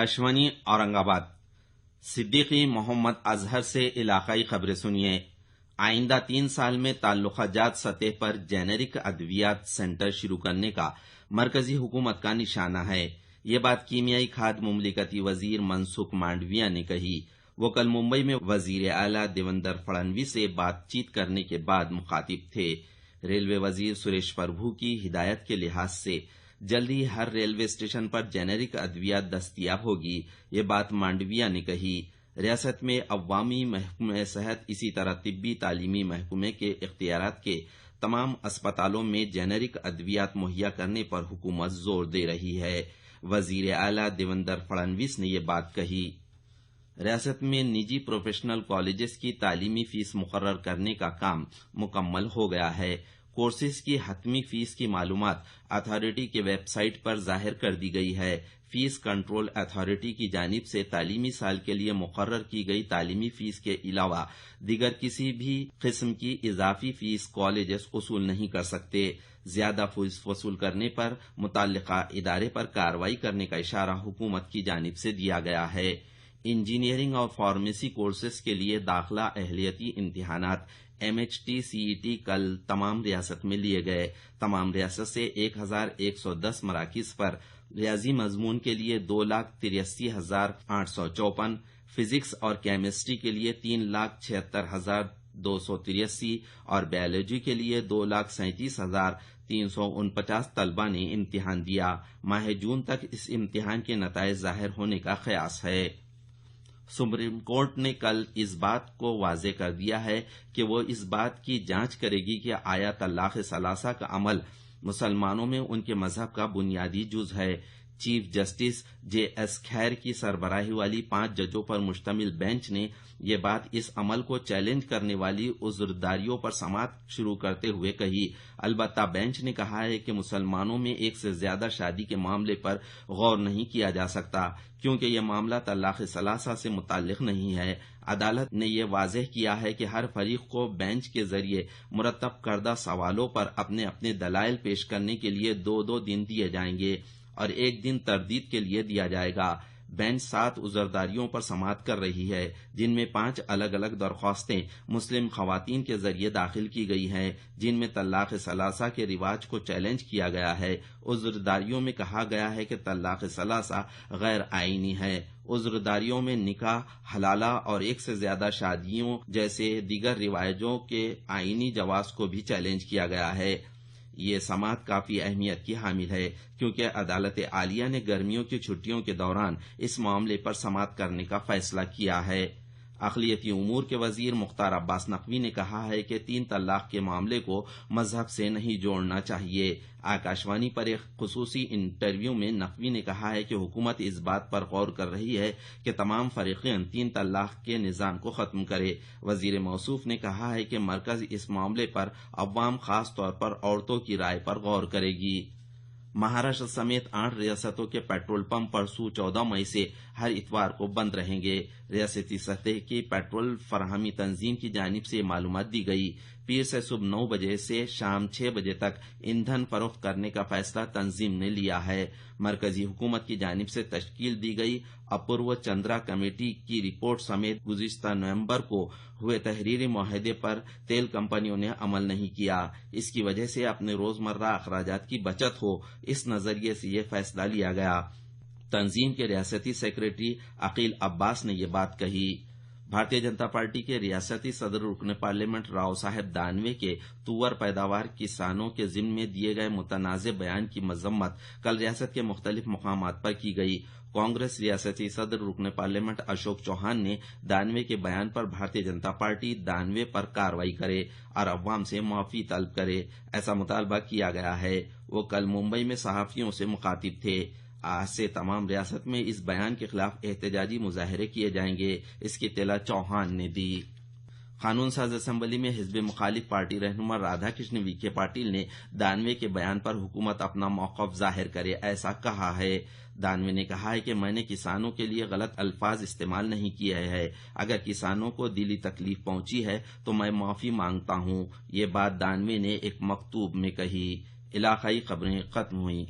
आकाशवाणी औरंगाबाद। सिद्दीकी मोहम्मद अजहर से इलाकाई खबरें सुनिए। आइंदा 3 साल में ताल्लुकात सतह पर जेनेरिक अद्वियात सेंटर शुरू करने का मरकजी हुकूमत का निशाना है। ये बात कीमियाई खाद मुमलिकती वजीर मनसुख मांडविया ने कही। वो कल मुंबई में वजीर आला देवेंद्र फडणवीस से बातचीत करने के बाद मुखातिब थे। रेलवे वजीर सुरेश प्रभु की हिदायत के लिहाज से जल्द ही हर रेलवे स्टेशन पर जेनेरिक अद्वियात दस्तयाब होगी। ये बात मांडविया ने कही। रियासत में अवामी महकमे सेहत इसी तरह तिब्बी तालीमी महकमे के इख्तियारात के तमाम अस्पतालों में जेनेरिक अद्वियात मुहैया करने पर हुकूमत जोर दे रही है। वजीर आला देवेंद्र फडणवीस ने ये बात कही। रियासत में निजी प्रोफेशनल कॉलेजेस की तालीमी फीस मुकर्रर करने का काम मुकम्मल हो गया है। कोर्सेज की हतमी फीस की मालूमात अथॉरिटी के वेबसाइट पर जाहिर कर दी गई है। फीस कंट्रोल अथॉरिटी की जानिब से तालीमी साल के लिए मुकर्रर की गई तालीमी फीस के अलावा दीगर किसी भी किस्म की इजाफी फीस कॉलेजेस वसूल नहीं कर सकते। ज्यादा फीस वसूल करने पर मुतल्लिका इदारे पर कार्रवाई करने का इशारा हुकूमत की जानिब से दिया गया है। इंजीनियरिंग और फार्मेसी कोर्सेज के लिए दाखिला अहलियती इम्तिहानात MHT-CET कल तमाम रियासत में लिए गए। तमाम रियासत से 1110 मराकिज पर रियाजी मजमून के लिए 2,83,854, फिजिक्स और केमिस्ट्री के लिए 3,76,283 और बायोलॉजी के लिए 2,37,349 तलबा ने इम्तिहान दिया। माह जून तक इस इम्तिहान के नताइज जाहिर होने का कयास है। सुप्रीम कोर्ट ने कल इस बात को वाज़ेह कर दिया है कि वो इस बात की जांच करेगी कि आया तलाक़ सलासा का अमल मुसलमानों में उनके मजहब का बुनियादी जुज़ है। चीफ जस्टिस JS खैर की सरबराही वाली 5 जजों पर मुश्तमिल बेंच ने ये बात इस अमल को चैलेंज करने वाली उज़्रदारियों पर समाअत शुरू करते हुए कही। अलबत्ता बेंच ने कहा है कि मुसलमानों में एक से ज्यादा शादी के मामले पर गौर नहीं किया जा सकता क्योंकि यह मामला तलाक़ सलासा से मुताल्लिक नहीं है। अदालत ने यह वाज़ेह किया है कि हर फरीक को बेंच के जरिए मुरतब करदा सवालों पर अपने अपने दलाइल पेश करने के लिए 2-2 दिन दिए जाएंगे और 1 दिन तरदीद के लिए दिया जाएगा। बेंच 7 उज़रदारियों पर समाअत कर रही है जिनमें 5 अलग अलग दरख्वास्तें मुस्लिम खवातीन के जरिए दाखिल की गई हैं जिनमें तलाक़ सलासा के रिवाज को चैलेंज किया गया है। उज़रदारियों में कहा गया है कि तलाक़ सलासा गैर आईनी है। उज़रदारियों में निकाह, हलाला और एक से ज्यादा शादियों जैसे दीगर रिवाजों के आईनी जवाज को भी चैलेंज किया गया है। ये समाअत काफी अहमियत की हामिल है क्योंकि अदालत आलिया ने गर्मियों की छुट्टियों के दौरान इस मामले पर समाअत करने का फैसला किया है। अक़लियती उमूर के वजीर मुख्तार अब्बास नकवी ने कहा है कि 3 तलाक के मामले को मजहब से नहीं जोड़ना चाहिए। आकाशवाणी पर एक खुसूसी इंटरव्यू में नकवी ने कहा है कि हुकूमत इस बात पर गौर कर रही है कि तमाम फरीक़ैन 3 तलाक के निज़ाम को खत्म करे। वजीर मौसूफ ने कहा है कि मरकज इस मामले पर अवाम खास तौर पर औरतों की राय पर गौर करेगी। महाराष्ट्र समेत 8 रियासतों के पेट्रोल पंप परसों 14 मई से हर इतवार को बंद रहेंगे। रियासती सतह की पेट्रोल फराहमी तंजीम की जानिब से मालूमात दी गई। पीर से सुबह 9 बजे से शाम 6 बजे तक ईंधन फरोख्त करने का फैसला तंजीम ने लिया है। मरकजी हुकूमत की जानिब से तश्कील दी गई अपूर्व चंद्रा कमेटी की रिपोर्ट समेत गुज़िश्ता नवंबर को हुए तहरीरी मुआहदे पर तेल कंपनियों ने अमल नहीं किया। इसकी वजह से अपने रोजमर्रा अखराजात की बचत हो, इस नजरिए से यह फैसला लिया गया। तंजीम के रियासती सेक्रेटरी अकील अब्बास ने यह बात कही। भारतीय जनता पार्टी के रियासती सदर रुकन पार्लियामेंट राव साहेब दानवे के तुअर पैदावार किसानों के जिम्मे में दिए गए मुतनाज़े बयान की मजम्मत कल रियासत के मुख्तलिफ मकामात पर की गई। कांग्रेस रियासती सदर रुकन पार्लियामेंट अशोक चौहान ने दानवे के बयान पर भारतीय जनता पार्टी दानवे पर कार्रवाई करे और अवाम से माफी तलब करे, ऐसा मुतालबा किया गया है। वो कल मुंबई में सहाफियों से मुखातिब थे। आज से तमाम रियासत में इस बयान के खिलाफ एहतजाजी मुजाहरे किए जाएंगे, इसकी इत्तला चौहान ने दी। कानून साज असम्बली में हिज़्ब मुखालिफ पार्टी रहनुमा राधाकृष्ण विखे पाटिल ने दानवे के बयान पर हुकूमत अपना मौक़िफ़ जाहिर करे, ऐसा कहा है। दानवे ने कहा है कि मैंने किसानों के लिए गलत अल्फाज इस्तेमाल नहीं किए हैं। अगर किसानों को दिली तकलीफ पहुंची है तो मैं माफी मांगता हूं। ये बात दानवे ने एक मकतूब में कही। इलाकाई खबरें खत्म हुई।